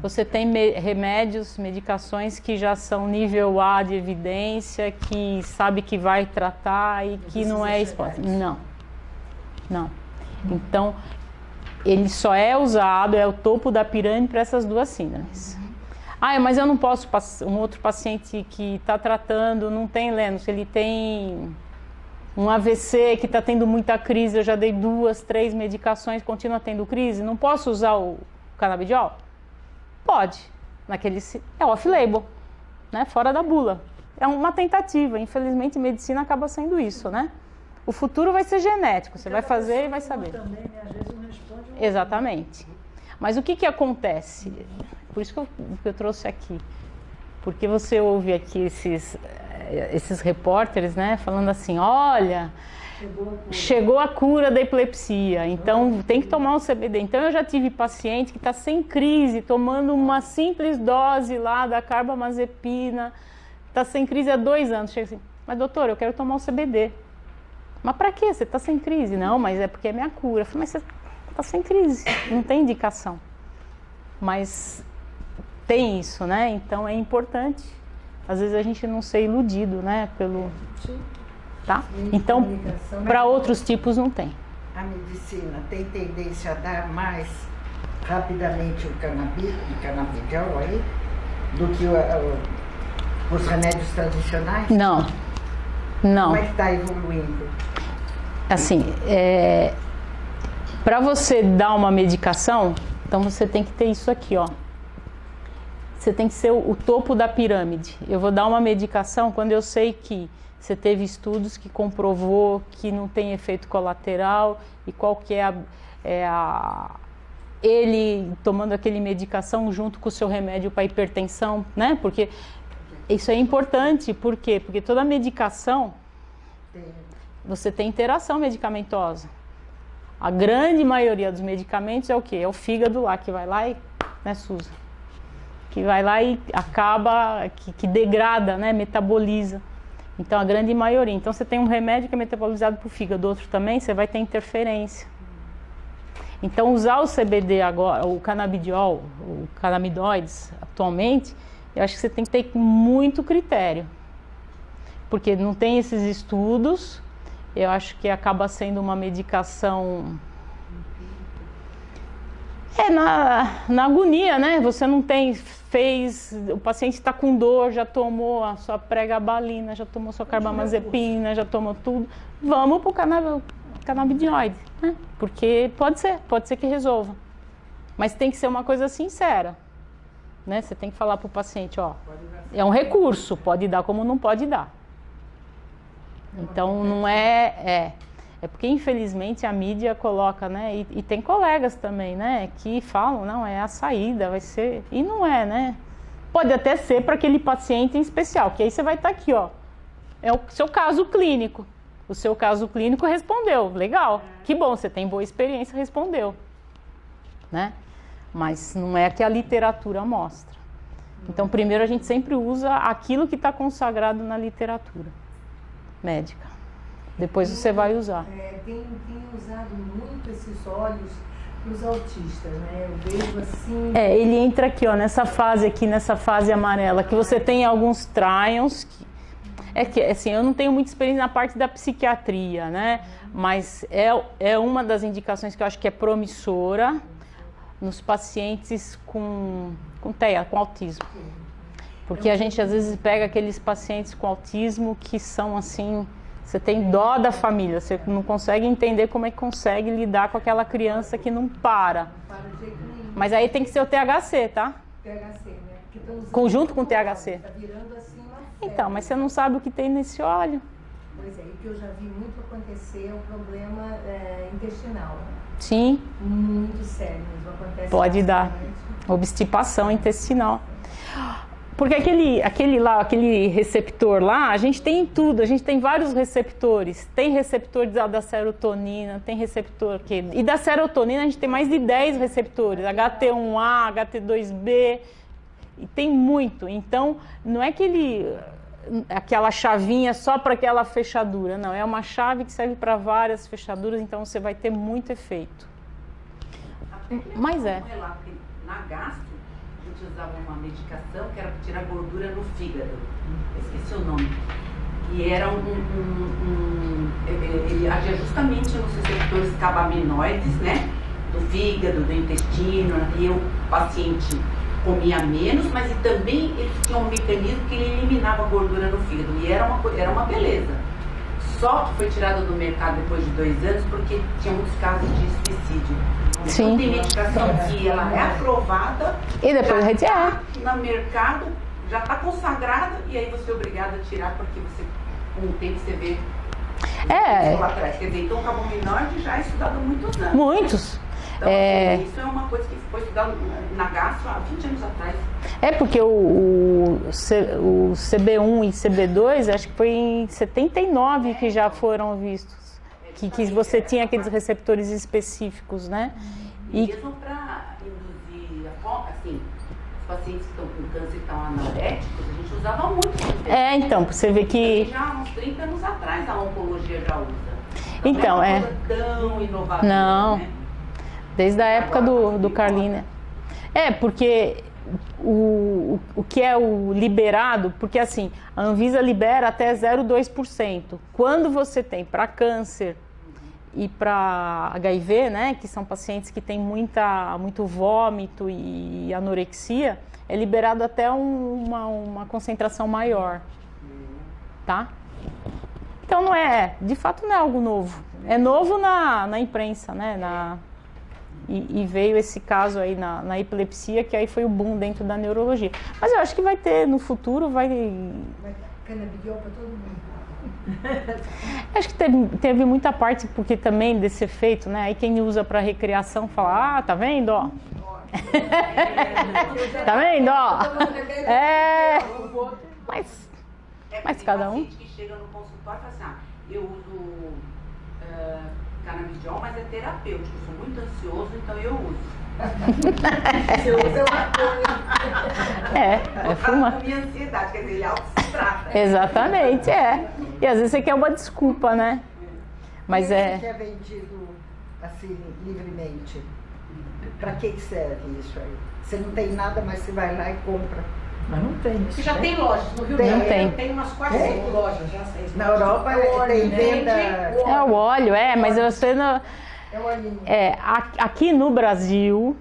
Você tem remédios, medicações que já são nível A de evidência, que sabe que vai tratar e que não é exposta. Não. Então, ele só é usado, é o topo da pirâmide para essas duas síndromes. Mas eu não posso, um outro paciente que está tratando, não tem Leno, se ele tem um AVC que está tendo muita crise, eu já dei 2, 3 medicações, continua tendo crise, não posso usar o canabidiol? Pode, é off-label, né? Fora da bula. É uma tentativa, infelizmente medicina acaba sendo isso, né? O futuro vai ser genético, você vai fazer e vai saber. Também, né? Às vezes não responde. Exatamente. Mas o que acontece? Por isso que eu trouxe aqui. Porque você ouve aqui esses repórteres, né? Falando assim, olha, chegou a cura da epilepsia, então tem que tomar o CBD. Então eu já tive paciente que está sem crise, tomando uma simples dose lá da carbamazepina, está sem crise há 2 anos. Chega assim, mas doutor, eu quero tomar o CBD. Mas para quê? Você está sem crise? Não, mas é porque é minha cura. Eu falei, mas você está sem crise, não tem indicação. Mas tem isso, né? Então é importante, às vezes a gente não ser iludido, né? Tá? Então, para outros tipos não tem. A medicina tem tendência a dar mais rapidamente o canabidiol aí do que os remédios tradicionais? Não. Como é que está evoluindo? Assim, para você dar uma medicação, então você tem que ter isso aqui, ó. Você tem que ser o topo da pirâmide. Eu vou dar uma medicação quando eu sei que você teve estudos que comprovou que não tem efeito colateral e qual que ele tomando aquele medicação junto com o seu remédio para hipertensão, né? Porque isso é importante, por quê? Porque toda medicação, você tem interação medicamentosa. A grande maioria dos medicamentos é o quê? É o fígado lá, que vai lá e, né, Suza? Que vai lá e acaba, que degrada, né, metaboliza. Então, a grande maioria. Então, você tem um remédio que é metabolizado para o fígado, outro também, você vai ter interferência. Então, usar o CBD agora, o canabidiol, o canabinoides, atualmente, eu acho que você tem que ter muito critério. Porque não tem esses estudos, eu acho que acaba sendo uma medicação... na agonia, né? Você não o paciente está com dor, já tomou a sua pregabalina, já tomou sua carbamazepina, já tomou tudo. Vamos para o canabidioide, né? Porque pode ser que resolva. Mas tem que ser uma coisa sincera, né? Você tem que falar para o paciente, ó, é um recurso, pode dar como não pode dar. Então não é porque infelizmente a mídia coloca, né, e tem colegas também, né, que falam, não, é a saída, vai ser, e não é, né, pode até ser para aquele paciente em especial, que aí você vai estar aqui, ó, é o seu caso clínico, o seu caso clínico respondeu, legal, que bom, você tem boa experiência, respondeu, né, mas não é que a literatura mostra. Então primeiro a gente sempre usa aquilo que está consagrado na literatura médica. Depois você vai usar. Tem usado muito esses óleos para os autistas, né? Eu vejo assim... Ele entra aqui, ó, nessa fase amarela, que você tem alguns tryons. Assim, eu não tenho muita experiência na parte da psiquiatria, né? Mas é uma das indicações que eu acho que é promissora nos pacientes com TEA, com autismo. Porque a gente às vezes pega aqueles pacientes com autismo que são assim, você tem dó da família, você não consegue entender como é que consegue lidar com aquela criança que não para. Mas aí tem que ser o THC, tá? THC, né? Conjunto com o THC. Tá virando assim uma febre. Então, mas você não sabe o que tem nesse óleo. Pois é, e o que eu já vi muito acontecer é o problema intestinal. Sim. Muito sério mesmo, acontece. Pode dar bastante. obstipação intestinal. Porque aquele receptor lá, a gente tem em tudo, a gente tem vários receptores. Tem receptor da serotonina, tem receptor que... E da serotonina a gente tem mais de 10 receptores, HT1A, HT2B, e tem muito. Então, não é aquela chavinha só para aquela fechadura, não. É uma chave que serve para várias fechaduras, então você vai ter muito efeito. Mas é. Na gastro, a gente usava uma medicação que era para tirar gordura no fígado. Eu esqueci o nome. E era ele agia justamente nos receptores cabaminoides, né? Do fígado, do intestino. E o paciente comia menos, mas também ele tinha um mecanismo que ele eliminava a gordura no fígado. E era uma beleza. Só que foi tirado do mercado depois de 2 anos porque tinha muitos casos de suicídio. Sim. Então tem medicação que ela é aprovada E depois já retirar. tá no mercado, já está consagrada e aí você é obrigado a tirar porque você, com o tempo, você vê lá atrás. Quer dizer, então o cabaminoide já é estudado há muitos anos. Muitos. Então, isso é uma coisa que foi estudada na gastro há 20 anos atrás. Porque o CB1 e CB2, acho que foi em 79 que já foram vistos. Que você tinha aqueles receptores específicos, né? E mesmo para induzir, assim, os pacientes que estão com câncer e estão anoréticos, a gente usava muito. Então, você vê que... Já há uns 30 anos atrás a oncologia já usa. Então, não é uma coisa tão inovadora, não, né? Desde a época do Carliner. Porque o que é o liberado, porque assim, a Anvisa libera até 0,2%. Quando você tem para câncer e para HIV, né, que são pacientes que têm muito vômito e anorexia, é liberado até uma concentração maior, tá? Então de fato não é algo novo. É novo na imprensa, né, E veio esse caso aí na epilepsia, que aí foi o boom dentro da neurologia. Mas eu acho que vai ter, no futuro, vai ter canabidiol para todo mundo. Acho que teve muita parte, porque também desse efeito, né? Aí quem usa para recreação fala, tá vendo, ó? Tá vendo, ó? Mas cada um... Tem paciente que chega no consultório e fala assim, eu uso... canabidiol, mas é terapêutico. Eu sou muito ansioso, então eu uso. Você usa maconha. Fuma. A minha ansiedade, quer dizer, ele auto-se-trata. Exatamente, E às vezes você quer uma desculpa, né? Mas que é vendido assim, livremente? Para que serve isso aí? Você não tem nada, mas você vai lá e compra. Mas não tem isso. Você já tem lojas no Rio de Não Janeiro? tem. Tem umas 4, 5 lojas já. 6 Na Europa tem venda. é o óleo, mas você não... É o olhinho. Aqui no Brasil,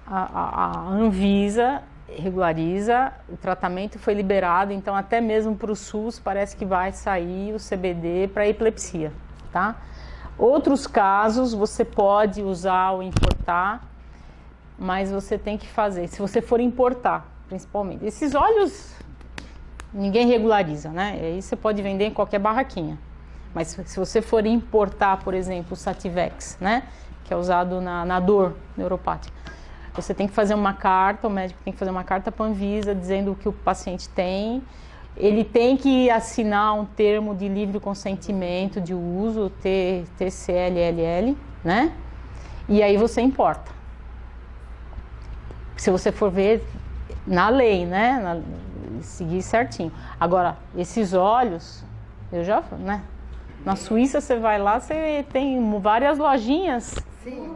a Anvisa regulariza, o tratamento foi liberado, então até mesmo para o SUS parece que vai sair o CBD para epilepsia, tá? Outros casos você pode usar ou importar, mas você tem que fazer, se você for importar, principalmente. Esses óleos ninguém regulariza, né? Aí você pode vender em qualquer barraquinha. Mas se você for importar, por exemplo, o Sativex, né? Que é usado na dor neuropática, você tem que fazer uma carta, o médico tem que fazer uma carta para a Anvisa dizendo o que o paciente tem. Ele tem que assinar um termo de livre consentimento de uso, TCLLL, né? E aí você importa. Se você for ver na lei, né? Seguir certinho. Agora, esses óleos, eu já, né? Na Suíça você vai lá, você tem várias lojinhas. Sim,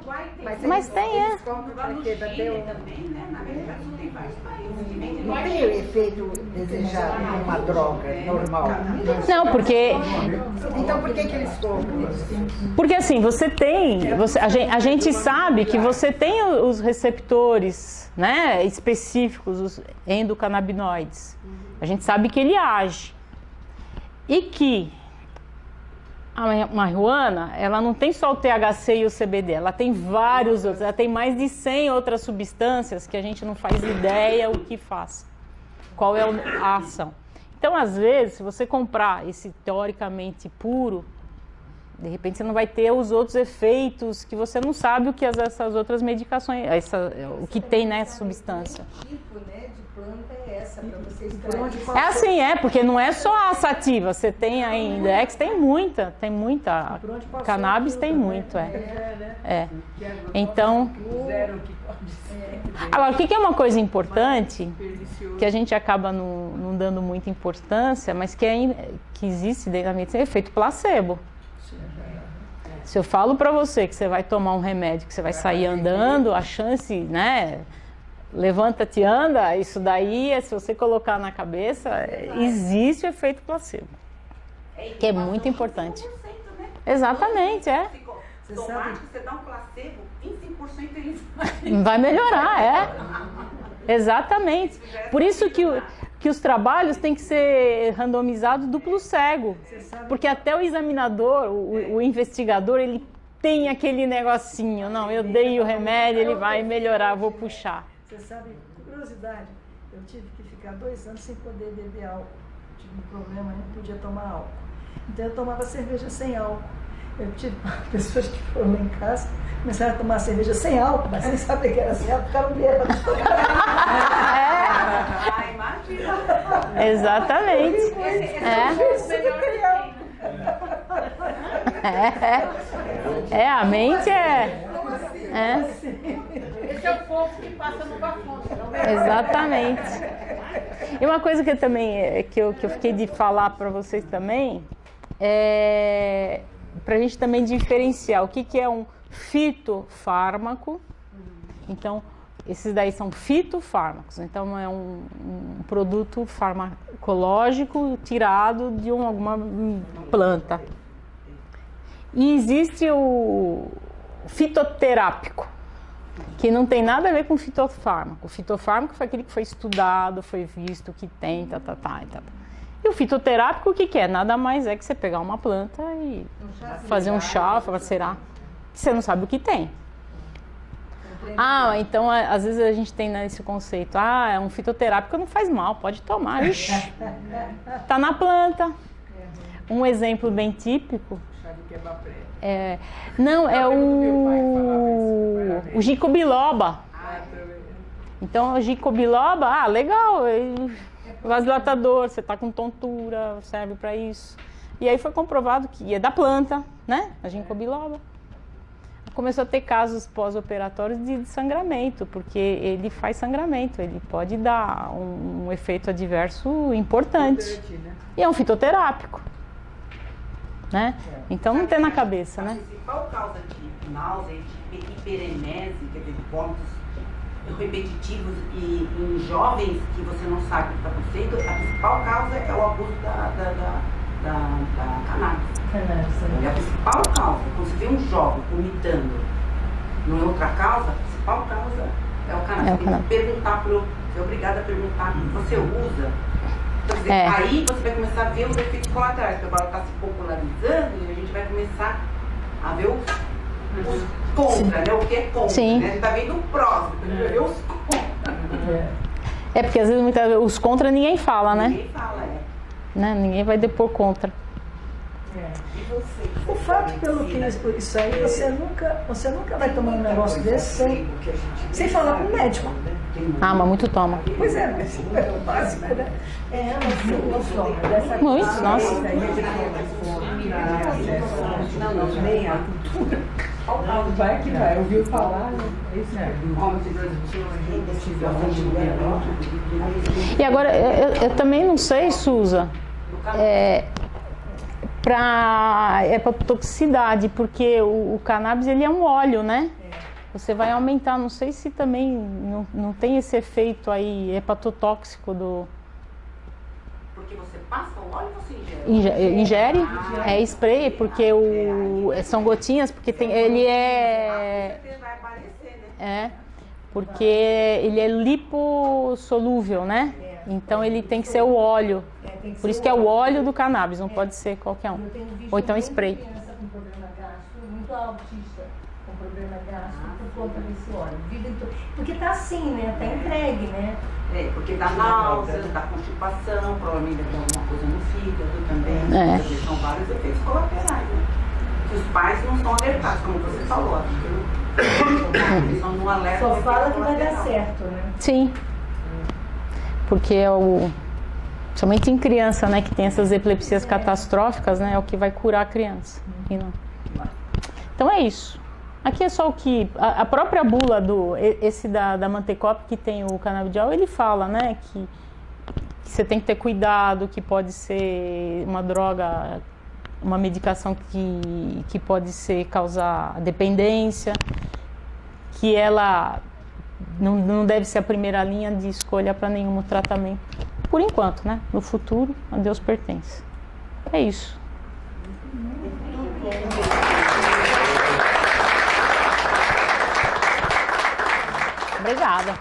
Mas tem, eles compram pra quê? Pra ter Também, né? Na verdade, tem vários países que vendem. Não tem o efeito desejado de uma droga normal. Não, porque Então por que eles compram? Porque assim, a gente sabe que você tem os receptores, né, específicos, os endocannabinoides. A gente sabe que ele age. E que a marihuana, ela não tem só o THC e o CBD, ela tem vários outros, ela tem mais de 100 outras substâncias que a gente não faz ideia o que faz, qual é a ação. Então, às vezes, se você comprar esse teoricamente puro, de repente você não vai ter os outros efeitos que você não sabe o que essas outras medicações, o que tem nessa substância. Que tipo, né, de planta é essa para você Por onde extrair? É assim, porque não é só a sativa, você tem ainda, tem muita, Por onde passou cannabis tudo, tem né? muito, né? é. Então, Zero que pode ser. agora, o que é uma coisa importante, que a gente acaba não dando muita importância, mas que existe dentro da medicina, é efeito placebo. Se eu falo pra você que você vai tomar um remédio, que você vai sair andando, a chance, né, levanta-te, anda, isso daí, se você colocar na cabeça, existe o efeito placebo, que é muito importante. 5%, né? Exatamente, é. Tomar que você dá um placebo, 25% ele Vai melhorar, Exatamente. Por isso que os trabalhos têm que ser randomizados duplo cego. Porque até o examinador, o investigador, ele tem aquele negocinho. Não, eu dei o remédio, ele vai melhorar, vou puxar. Você sabe, curiosidade, eu tive que ficar 2 anos sem poder beber álcool. Tive um problema, não podia tomar álcool. Então eu tomava cerveja sem álcool. Eu tive pessoas que foram lá em casa, começaram a tomar cerveja sem álcool, mas sem saber que era sem álcool, ficaram bêbados. Ah, imagina. Exatamente. A mente Esse é o povo que passa no bafômetro. Exatamente. E uma coisa que eu também que eu fiquei de falar para vocês também é para a gente também diferenciar o que é um fitofármaco. Então, esses daí são fitofármacos. Então, é um produto farmacológico tirado de alguma planta. E existe o fitoterápico, que não tem nada a ver com fitofármaco. O fitofármaco foi aquele que foi estudado, foi visto, que tem, E o fitoterápico, o que é? Nada mais é que você pegar uma planta e fazer um chá, macerar. Você não sabe o que tem. Então às vezes a gente tem esse conceito. É um fitoterápico, não faz mal, pode tomar. Ixi, tá na planta. Um exemplo bem típico. Não, é o ginkgo biloba. Então o ginkgo biloba, legal. Vasodilatador, você está com tontura, serve para isso. E aí foi comprovado que é da planta, né? A ginkgo biloba. Começou a ter casos pós-operatórios de sangramento, porque ele faz sangramento, ele pode dar um efeito adverso importante. E é um fitoterápico, né? Então não tem na cabeça, né? A principal causa de náusea, de hiperemese, quer dizer, vômitos repetitivos e em jovens que você não sabe o que está acontecendo, a principal causa é o abuso da cannabis. É a principal causa. Quando você vê um jovem vomitando, não é outra causa, a principal causa é o cannabis. Tem que perguntar, você é obrigado a perguntar o que você usa. Quer dizer, aí você vai começar a ver os efeitos colaterais, porque agora está se popularizando e a gente vai começar a ver os contra, né? O que é contra. Sim. Né? A gente está vendo o prós, depois vai ver os contra. Porque às vezes os contra ninguém fala, né? Ninguém fala, Ninguém vai depor contra. E você? O fato pelo que isso aí, você nunca vai tomar um negócio desse sem falar com o médico. Mas muito toma. Pois mas é o básico, né? Muito, nossa. Nem a cultura. Vai que vai, ouviu falar, né? E agora, eu também não sei, Suza, para hepatotoxicidade, porque o cannabis ele é um óleo, né? Você vai aumentar, não sei se também não tem esse efeito aí hepatotóxico do... Porque você passa o óleo ou você ingere? Ingere? É spray, porque são gotinhas, porque ele é... Vai aparecer, né? É, porque ele é lipossolúvel, né? Então ele tem que ser o óleo. Por isso que é o óleo do cannabis, não pode ser qualquer um. Eu tenho visto Ou então muita spray. criança com problema gástrico, muito autista com problema gástrico por conta desse óleo. Porque tá assim, né? Tá entregue, né? É, porque dá náusea, dá constipação, provavelmente deve ter alguma coisa no fígado também. São vários efeitos colaterais, né? Que os pais não são alertados, como você falou. Eles são num alerta. Só fala que vai dar certo, né? Sim. Porque somente em criança, né, que tem essas epilepsias catastróficas, né, é o que vai curar a criança. E não. Então é isso. Aqui é só o que a própria bula esse da Mantecop, que tem o canabidiol, ele fala, né, que você tem que ter cuidado, que pode ser uma droga, uma medicação que pode causar dependência, que ela não deve ser a primeira linha de escolha para nenhum tratamento. Por enquanto, né? No futuro, a Deus pertence. É isso. Obrigada.